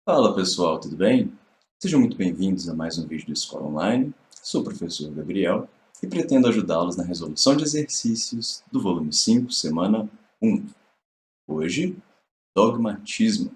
Fala pessoal, tudo bem? Sejam muito bem-vindos a mais um vídeo do Escola Online. Sou o professor Gabriel e pretendo ajudá-los na resolução de exercícios do volume 5, semana 1. Hoje, dogmatismo.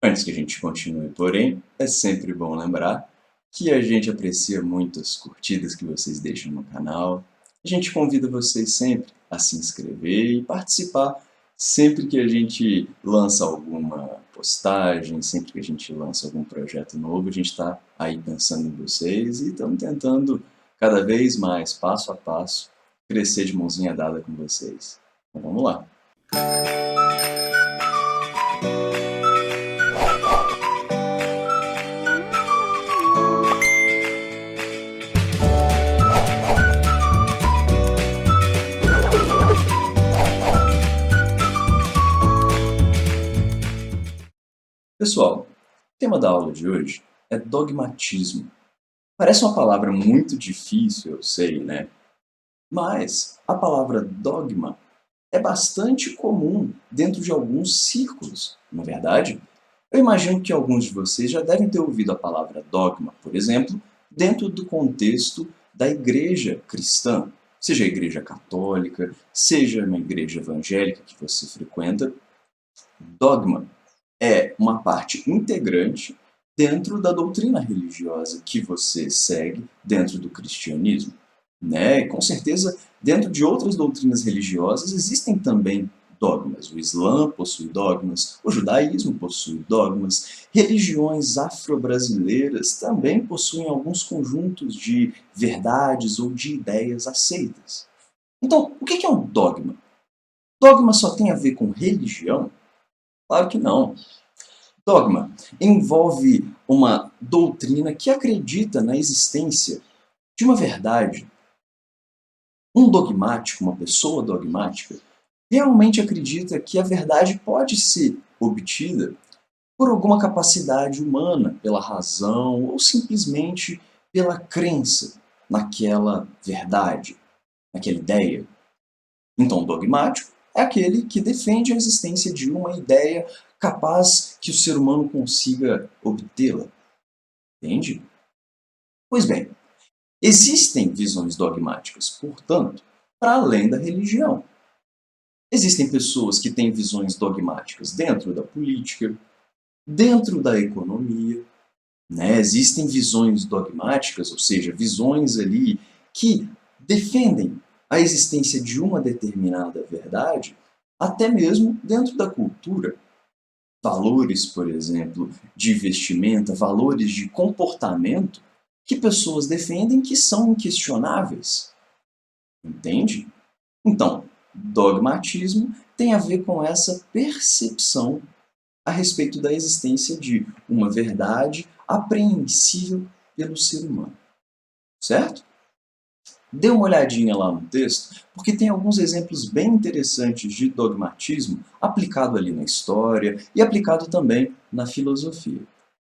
Antes que a gente continue, porém, é sempre bom lembrar que a gente aprecia muito as curtidas que vocês deixam no canal. A gente convida vocês sempre a se inscrever e participar sempre que a gente lança alguma postagem, sempre que a gente lança algum projeto novo, a gente está aí pensando em vocês e estamos tentando cada vez mais, passo a passo, crescer de mãozinha dada com vocês. Então vamos lá! Pessoal, o tema da aula de hoje é dogmatismo. Parece uma palavra muito difícil, eu sei, né? Mas a palavra dogma é bastante comum dentro de alguns círculos, não é verdade? Eu imagino que alguns de vocês já devem ter ouvido a palavra dogma, por exemplo, dentro do contexto da igreja cristã, seja a igreja católica, seja uma igreja evangélica que você frequenta. Dogma é uma parte integrante dentro da doutrina religiosa que você segue dentro do cristianismo, né? E com certeza, dentro de outras doutrinas religiosas existem também dogmas. O Islã possui dogmas, o judaísmo possui dogmas, religiões afro-brasileiras também possuem alguns conjuntos de verdades ou de ideias aceitas. Então, o que é um dogma? Dogma só tem a ver com religião? Claro que não. Dogma envolve uma doutrina que acredita na existência de uma verdade. Um dogmático, uma pessoa dogmática, realmente acredita que a verdade pode ser obtida por alguma capacidade humana, pela razão ou simplesmente pela crença naquela verdade, naquela ideia. Então, dogmático é aquele que defende a existência de uma ideia capaz que o ser humano consiga obtê-la. Entende? Pois bem, existem visões dogmáticas, portanto, para além da religião. Existem pessoas que têm visões dogmáticas dentro da política, dentro da economia, né? Existem visões dogmáticas, ou seja, visões ali que defendem a existência de uma determinada verdade, até mesmo dentro da cultura. Valores, por exemplo, de vestimenta, valores de comportamento que pessoas defendem que são inquestionáveis. Entende? Então, dogmatismo tem a ver com essa percepção a respeito da existência de uma verdade apreensível pelo ser humano. Certo? Dê uma olhadinha lá no texto, porque tem alguns exemplos bem interessantes de dogmatismo aplicado ali na história e aplicado também na filosofia.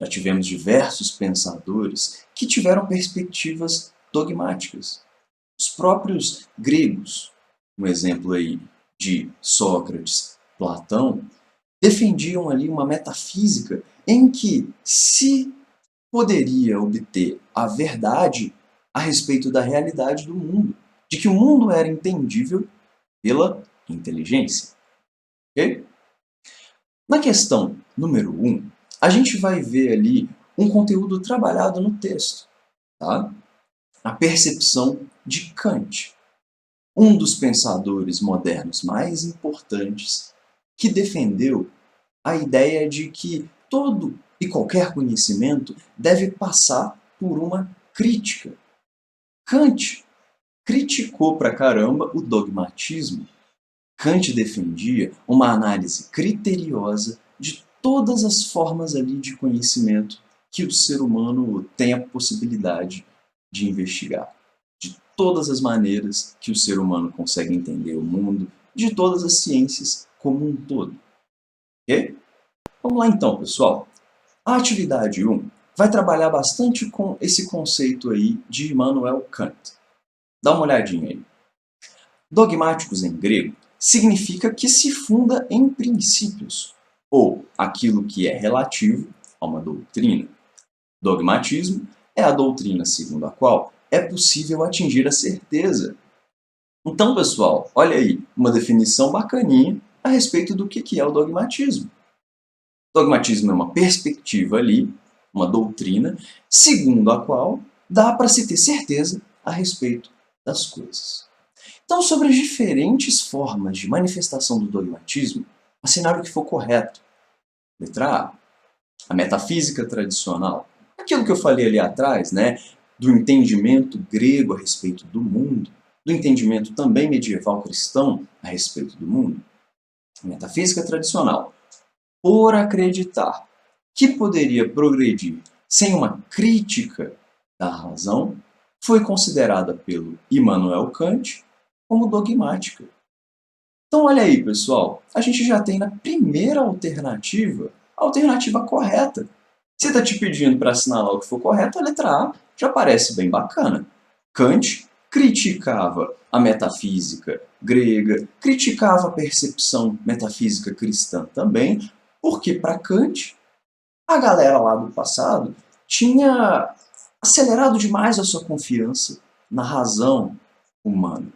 Já tivemos diversos pensadores que tiveram perspectivas dogmáticas. Os próprios gregos, um exemplo aí de Sócrates, Platão, defendiam ali uma metafísica em que se poderia obter a verdade a respeito da realidade do mundo, de que o mundo era entendível pela inteligência. Okay? Na questão número 1, a gente vai ver ali um conteúdo trabalhado no texto, tá? A percepção de Kant, um dos pensadores modernos mais importantes que defendeu a ideia de que todo e qualquer conhecimento deve passar por uma crítica. Kant criticou pra caramba o dogmatismo. Kant defendia uma análise criteriosa de todas as formas ali de conhecimento que o ser humano tem a possibilidade de investigar. De todas as maneiras que o ser humano consegue entender o mundo, de todas as ciências como um todo. Ok? Vamos lá então, pessoal. A atividade 1 vai trabalhar bastante com esse conceito aí de Immanuel Kant. Dá uma olhadinha aí. Dogmáticos em grego significa que se funda em princípios, ou aquilo que é relativo a uma doutrina. Dogmatismo é a doutrina segundo a qual é possível atingir a certeza. Então, pessoal, olha aí, uma definição bacaninha a respeito do que é o dogmatismo. Dogmatismo é uma perspectiva ali, uma doutrina, segundo a qual dá para se ter certeza a respeito das coisas. Então, sobre as diferentes formas de manifestação do dogmatismo, assinar o que for correto. Letra A metafísica tradicional. Aquilo que eu falei ali atrás, né, do entendimento grego a respeito do mundo, do entendimento também medieval cristão a respeito do mundo. Metafísica tradicional. Por acreditar que poderia progredir sem uma crítica da razão, foi considerada pelo Immanuel Kant como dogmática. Então olha aí, pessoal, a gente já tem na primeira alternativa a alternativa correta. Se está te pedindo para assinalar o que for correto, a letra A já parece bem bacana. Kant criticava a metafísica grega, criticava a percepção metafísica cristã também, porque para Kant, a galera lá do passado tinha acelerado demais a sua confiança na razão humana,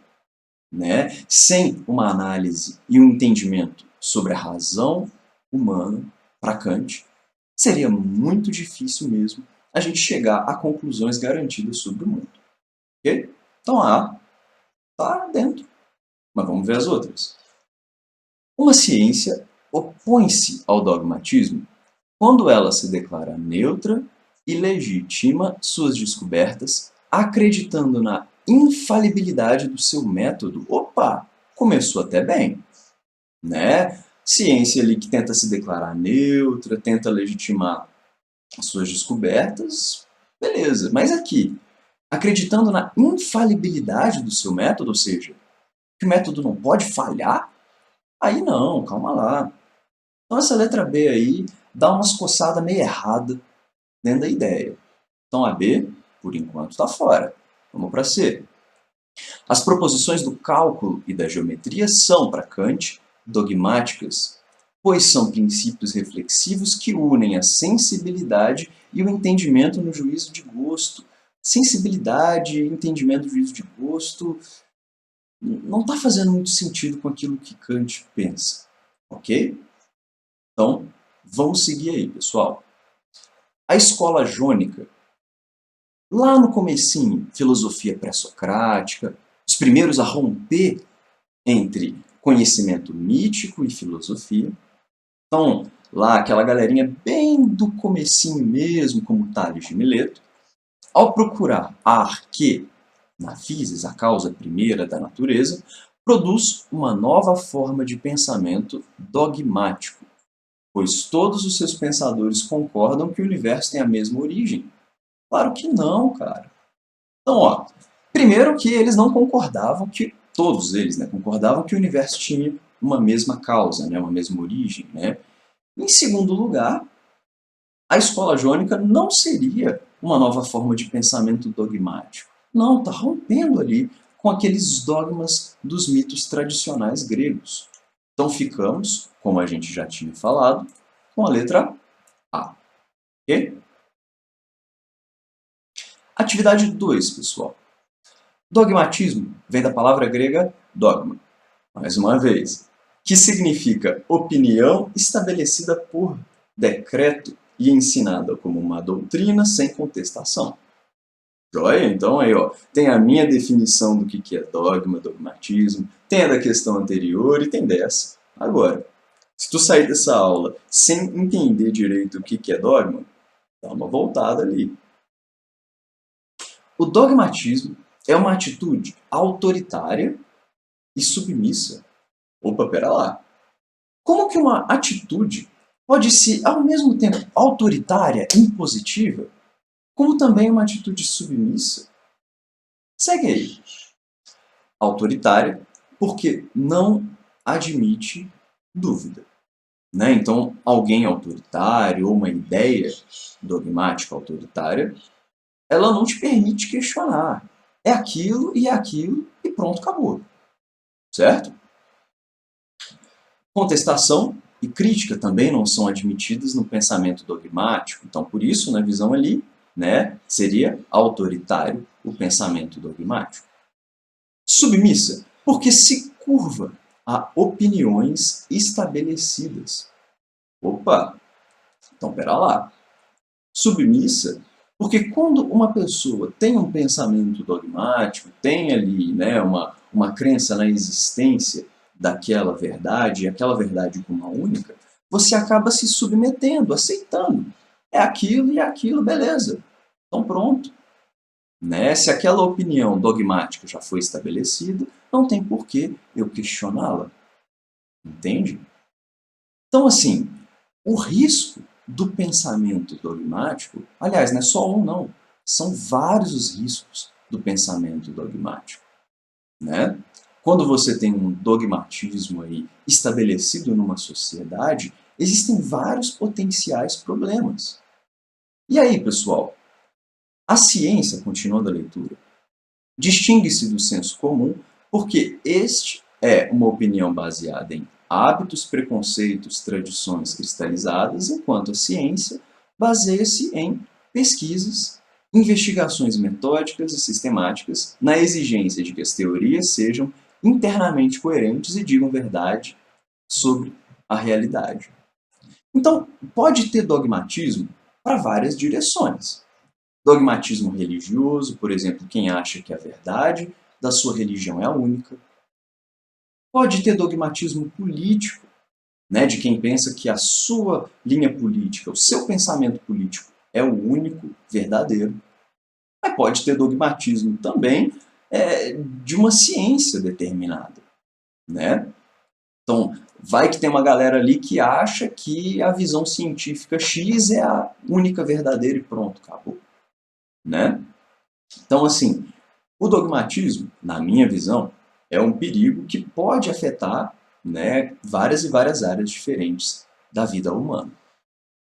né? Sem uma análise e um entendimento sobre a razão humana, para Kant, seria muito difícil mesmo a gente chegar a conclusões garantidas sobre o mundo. Ok? Então A está dentro, mas vamos ver as outras. Uma ciência opõe-se ao dogmatismo quando ela se declara neutra e legitima suas descobertas, acreditando na infalibilidade do seu método. Opa, começou até bem, né? Ciência ali que tenta se declarar neutra, tenta legitimar as suas descobertas, beleza. Mas aqui, acreditando na infalibilidade do seu método, ou seja, que o método não pode falhar, aí não, calma lá. Então essa letra B aí dá umas coçadas meio errada dentro da ideia. Então a B, por enquanto, está fora. Vamos para C. As proposições do cálculo e da geometria são, para Kant, dogmáticas, pois são princípios reflexivos que unem a sensibilidade e o entendimento no juízo de gosto. Sensibilidade, entendimento, juízo de gosto, não está fazendo muito sentido com aquilo que Kant pensa, ok? Então, vamos seguir aí, pessoal. A escola jônica, lá no comecinho, filosofia pré-socrática, os primeiros a romper entre conhecimento mítico e filosofia. Então, lá aquela galerinha bem do comecinho mesmo, como Tales de Mileto, ao procurar a arquê na physis, a causa primeira da natureza, produz uma nova forma de pensamento dogmático, pois todos os seus pensadores concordam que o universo tem a mesma origem. Claro que não, cara. Então, ó, primeiro que eles não concordavam que, todos eles, né, concordavam que o universo tinha uma mesma causa, né, uma mesma origem, né? Em segundo lugar, a escola jônica não seria uma nova forma de pensamento dogmático. Não, está rompendo ali com aqueles dogmas dos mitos tradicionais gregos. Então ficamos, como a gente já tinha falado, com a letra A. Ok? Atividade 2, pessoal. Dogmatismo vem da palavra grega dogma, mais uma vez, que significa opinião estabelecida por decreto e ensinada como uma doutrina sem contestação. Joia? Então aí, ó, tem a minha definição do que é dogma, dogmatismo, tem a da questão anterior e tem dessa. Agora, se tu sair dessa aula sem entender direito o que é dogma, dá uma voltada ali. O dogmatismo é uma atitude autoritária e submissa. Opa, pera lá. Como que uma atitude pode ser, ao mesmo tempo, autoritária e impositiva, como também uma atitude submissa? Segue aí. Autoritária, porque não admite dúvida, né? Então, alguém autoritário ou uma ideia dogmática autoritária, ela não te permite questionar. É aquilo e pronto, acabou. Certo? Contestação e crítica também não são admitidas no pensamento dogmático. Então, por isso, na visão ali, né, seria autoritário o pensamento dogmático. Submissa, porque se curva a opiniões estabelecidas. Opa, então pera lá. Submissa, porque quando uma pessoa tem um pensamento dogmático, tem ali, né, uma crença na existência daquela verdade, e aquela verdade como uma única, você acaba se submetendo, aceitando. É aquilo e é aquilo, beleza. Então pronto. Né? Se aquela opinião dogmática já foi estabelecida, não tem por que eu questioná-la. Entende? Então, assim, o risco do pensamento dogmático, aliás, não é só um, não. São vários os riscos do pensamento dogmático. Né? Quando você tem um dogmatismo aí estabelecido numa sociedade, existem vários potenciais problemas. E aí, pessoal? A ciência, continuando a leitura, distingue-se do senso comum porque este é uma opinião baseada em hábitos, preconceitos, tradições cristalizadas, enquanto a ciência baseia-se em pesquisas, investigações metódicas e sistemáticas na exigência de que as teorias sejam internamente coerentes e digam verdade sobre a realidade. Então, pode ter dogmatismo para várias direções. Dogmatismo religioso, por exemplo, quem acha que a verdade da sua religião é a única. Pode ter dogmatismo político, né, de quem pensa que a sua linha política, o seu pensamento político é o único verdadeiro. Mas pode ter dogmatismo também de uma ciência determinada. Né? Então, vai que tem uma galera ali que acha que a visão científica X é a única verdadeira e pronto, acabou. Né? Então, assim, o dogmatismo, na minha visão, é um perigo que pode afetar, né, várias e várias áreas diferentes da vida humana.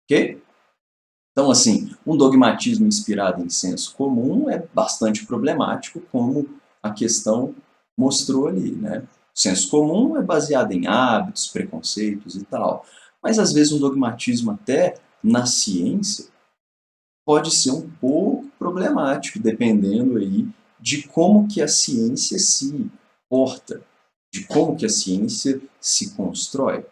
Ok? Então, assim, um dogmatismo inspirado em senso comum é bastante problemático, como a questão mostrou ali, né? O senso comum é baseado em hábitos, preconceitos e tal. Mas, às vezes, um dogmatismo até na ciência pode ser um pouco problemático, dependendo aí de como que a ciência se porta, de como que a ciência se constrói.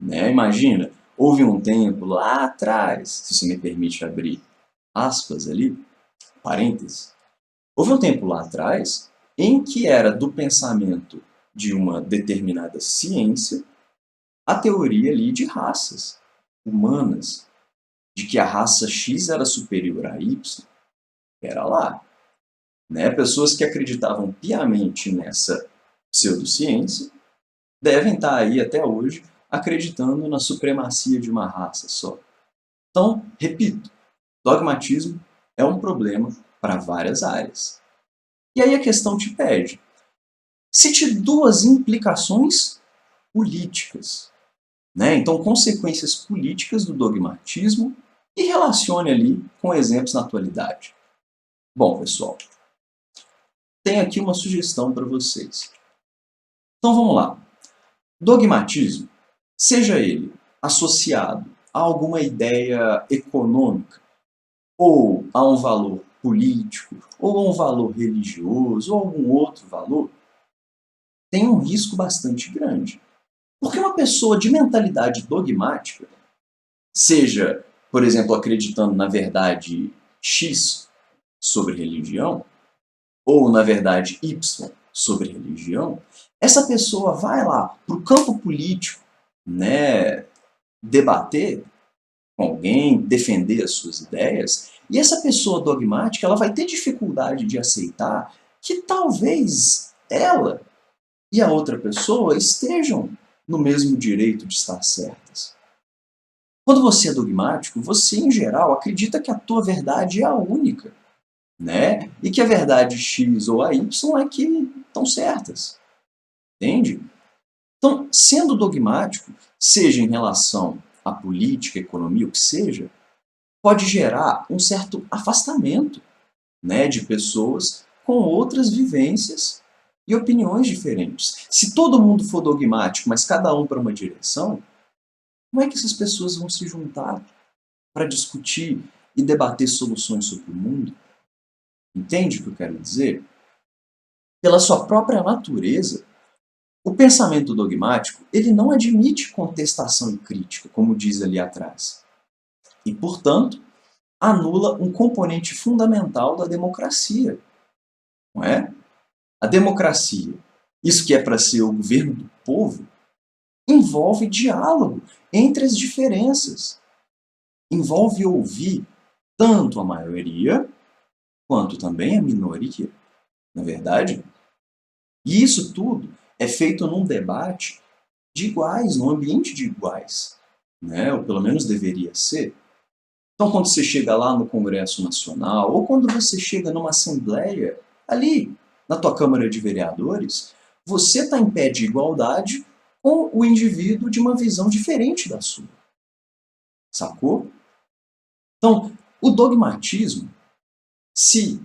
Né? Imagina, houve um tempo lá atrás, se você me permite abrir aspas ali, parênteses, houve um tempo lá atrás em que era do pensamento de uma determinada ciência a teoria ali de raças humanas, de que a raça X era superior a Y. Era lá. Né? Pessoas que acreditavam piamente nessa pseudociência devem estar aí até hoje acreditando na supremacia de uma raça só. Então, repito, dogmatismo é um problema para várias áreas. E aí a questão te pede, cite duas implicações políticas. Né? Então, consequências políticas do dogmatismo e relacione ali com exemplos na atualidade. Bom, pessoal, tenho aqui uma sugestão para vocês. Então vamos lá. Dogmatismo, seja ele associado a alguma ideia econômica, ou a um valor político, ou a um valor religioso, ou algum outro valor, tem um risco bastante grande. Porque uma pessoa de mentalidade dogmática, seja, por exemplo, acreditando na verdade X sobre religião, ou na verdade Y sobre religião, essa pessoa vai lá para o campo político, né, debater com alguém, defender as suas ideias, e essa pessoa dogmática ela vai ter dificuldade de aceitar que talvez ela e a outra pessoa estejam no mesmo direito de estar certas. Quando você é dogmático, você, em geral, acredita que a tua verdade é a única. Né? E que a verdade X ou a Y é que estão certas. Entende? Então, sendo dogmático, seja em relação à política, economia, o que seja, pode gerar um certo afastamento, né, de pessoas com outras vivências e opiniões diferentes. Se todo mundo for dogmático, mas cada um para uma direção, Como é que essas pessoas vão se juntar para discutir e debater soluções sobre o mundo? Entende o que eu quero dizer? Pela sua própria natureza, o pensamento dogmático ele não admite contestação e crítica, como diz ali atrás. E, portanto, anula um componente fundamental da democracia, não é? A democracia, isso que é para ser o governo do povo, envolve diálogo entre as diferenças. Envolve ouvir tanto a maioria quanto também a minoria, na verdade? E isso tudo é feito num debate de iguais, num ambiente de iguais, né? Ou pelo menos deveria ser. Então, quando você chega lá no Congresso Nacional, ou quando você chega numa assembleia, ali na tua Câmara de Vereadores, você está em pé de igualdade com o indivíduo de uma visão diferente da sua. Sacou? Então, o dogmatismo, se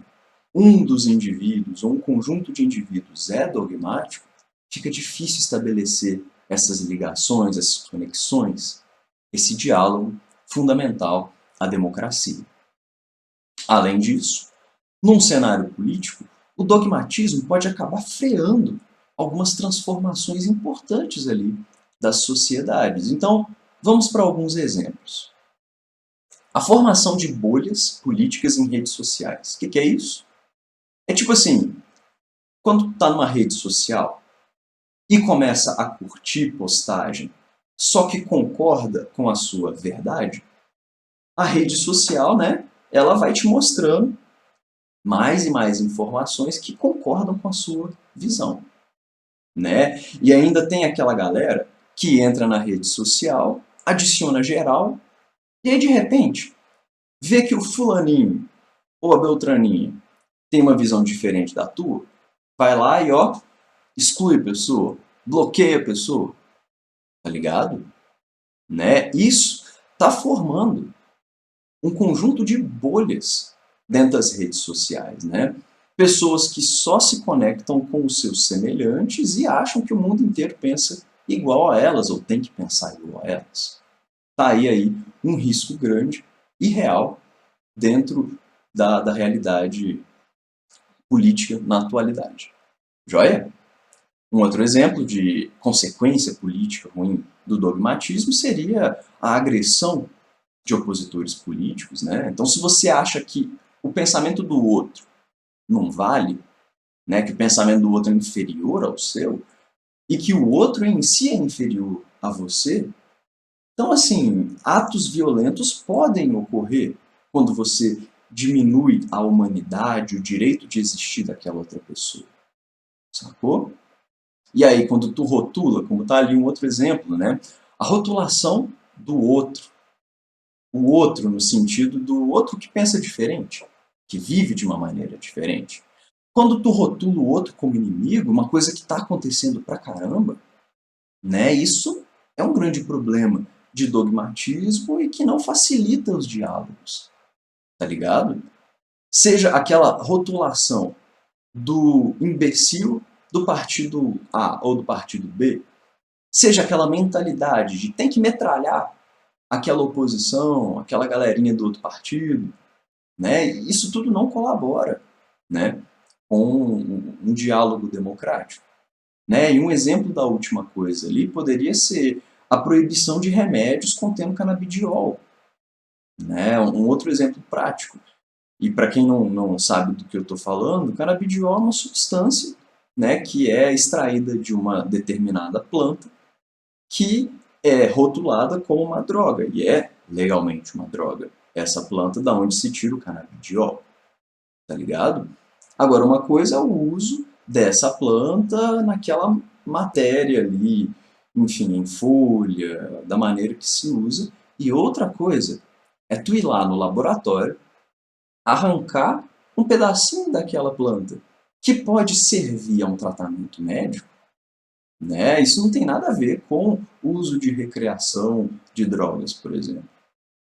um dos indivíduos ou um conjunto de indivíduos é dogmático, fica difícil estabelecer essas ligações, essas conexões, esse diálogo fundamental à democracia. Além disso, num cenário político, o dogmatismo pode acabar freando algumas transformações importantes ali das sociedades. Então, vamos para alguns exemplos. A formação de bolhas políticas em redes sociais. O que é isso? É tipo assim, quando tu está numa rede social e começa a curtir postagem só que concorda com a sua verdade, a rede social, né, ela vai te mostrando mais e mais informações que concordam com a sua visão, né? E ainda tem aquela galera que entra na rede social, adiciona geral, e aí de repente vê que o fulaninho ou a beltraninha tem uma visão diferente da tua, vai lá e ó, exclui a pessoa, bloqueia a pessoa, tá ligado? Né? Isso tá formando um conjunto de bolhas dentro das redes sociais, né? Pessoas que só se conectam com os seus semelhantes e acham que o mundo inteiro pensa igual a elas ou tem que pensar igual a elas. Tá aí um risco grande e real dentro da realidade política na atualidade. Joia? Um outro exemplo de consequência política ruim do dogmatismo seria a agressão de opositores políticos, né? Então, se você acha que o pensamento do outro não vale, né, que o pensamento do outro é inferior ao seu, e que o outro em si é inferior a você, então, assim, atos violentos podem ocorrer quando você diminui a humanidade, o direito de existir daquela outra pessoa. Sacou? E aí, quando tu rotula, como está ali um outro exemplo, né? A rotulação do outro. O outro no sentido do outro que pensa diferente, que vive de uma maneira diferente. Quando tu rotula o outro como inimigo, uma coisa que está acontecendo pra caramba, né? Isso é um grande problema de dogmatismo e que não facilita os diálogos, tá ligado? Seja aquela rotulação do imbecil do partido A ou do partido B, seja aquela mentalidade de tem que metralhar aquela oposição, aquela galerinha do outro partido, né? Isso tudo não colabora, né, com um diálogo democrático, né? E um exemplo da última coisa ali poderia ser a proibição de remédios contendo canabidiol, né? Um outro exemplo prático. E para quem não sabe do que eu estou falando, canabidiol é uma substância, né, que é extraída de uma determinada planta que é rotulada como uma droga, e é legalmente uma droga. Essa planta da onde se tira o canabidiol, tá ligado? Agora, uma coisa é o uso dessa planta naquela matéria ali, enfim, em folha, da maneira que se usa, e outra coisa é tu ir lá no laboratório, arrancar um pedacinho daquela planta, que pode servir a um tratamento médico, né? Isso não tem nada a ver com o uso de recreação de drogas, por exemplo.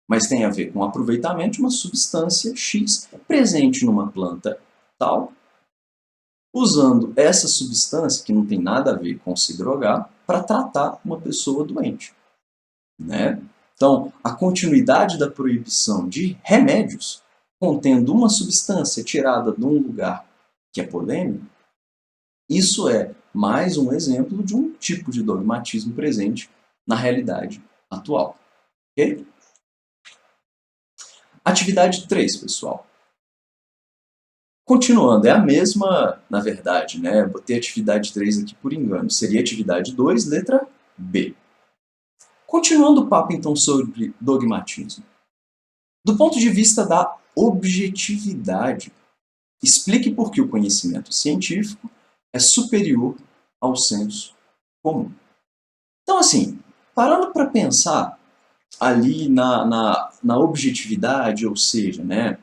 Mas tem a ver com o aproveitamento de uma substância X presente numa planta tal, usando essa substância, que não tem nada a ver com se drogar, para tratar uma pessoa doente. né? Então, a continuidade da proibição de remédios contendo uma substância tirada de um lugar que é polêmico, isso é mais um exemplo de um tipo de dogmatismo presente na realidade atual. Ok? Atividade 3, pessoal. Continuando, é a mesma, na verdade, né? Botei atividade 3 aqui por engano. Seria atividade 2, letra B. Continuando o papo, então, sobre dogmatismo. Do ponto de vista da objetividade, explique por que o conhecimento científico é superior ao senso comum. Então, assim, parando para pensar ali na objetividade, ou seja, né,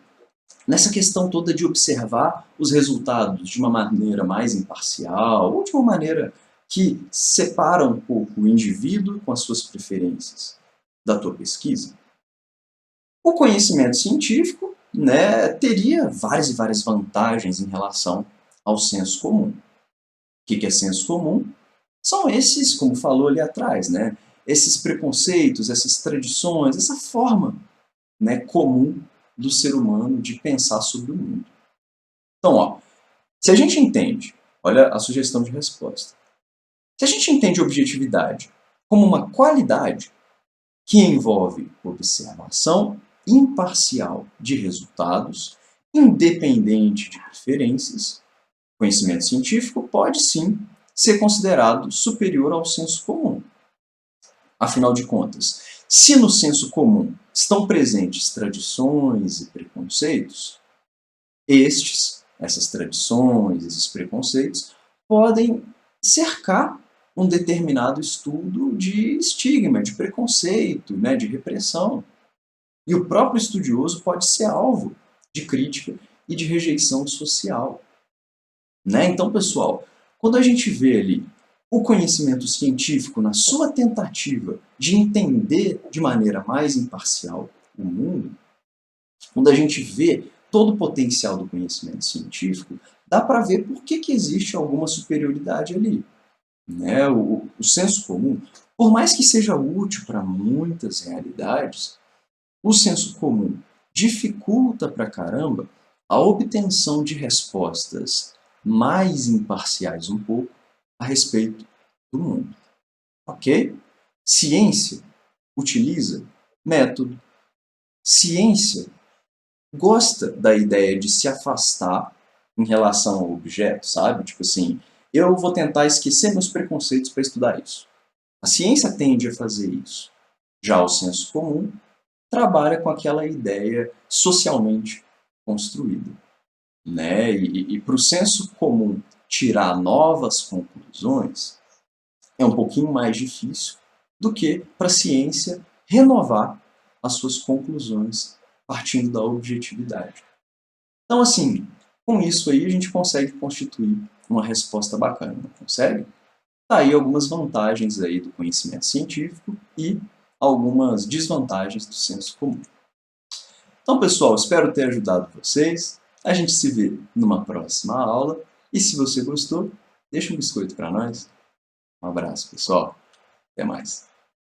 nessa questão toda de observar os resultados de uma maneira mais imparcial, ou de uma maneira que separa um pouco o indivíduo com as suas preferências da tua pesquisa, o conhecimento científico, né, teria várias e várias vantagens em relação ao senso comum. O que é senso comum? São esses, como falou ali atrás, né, esses preconceitos, essas tradições, essa forma, né, comum do ser humano de pensar sobre o mundo. Então, ó, se a gente entende, olha a sugestão de resposta, se a gente entende objetividade como uma qualidade que envolve observação imparcial de resultados, independente de preferências, conhecimento científico pode sim ser considerado superior ao senso comum. Afinal de contas, se no senso comum estão presentes tradições e preconceitos, essas tradições, esses preconceitos, podem cercar um determinado estudo de estigma, de preconceito, né, de repressão. E o próprio estudioso pode ser alvo de crítica e de rejeição social. Né? Então, pessoal, quando a gente vê ali o conhecimento científico na sua tentativa de entender de maneira mais imparcial o mundo, quando a gente vê todo o potencial do conhecimento científico, dá para ver por que existe alguma superioridade ali. Né? O senso comum, por mais que seja útil para muitas realidades, o senso comum dificulta pra caramba a obtenção de respostas mais imparciais um pouco a respeito do mundo. Ok? Ciência utiliza método. Ciência gosta da ideia de se afastar em relação ao objeto, sabe? Tipo assim, eu vou tentar esquecer meus preconceitos para estudar isso. A ciência tende a fazer isso. Já o senso comum trabalha com aquela ideia socialmente construída. Né? E para o senso comum tirar novas conclusões é um pouquinho mais difícil do que para a ciência renovar as suas conclusões partindo da objetividade. Então, assim, com isso aí a gente consegue constituir uma resposta bacana, não consegue? Tá aí algumas vantagens aí do conhecimento científico e algumas desvantagens do senso comum. Então, pessoal, espero ter ajudado vocês. A gente se vê numa próxima aula. E se você gostou, deixa um biscoito para nós. Um abraço, pessoal. Até mais.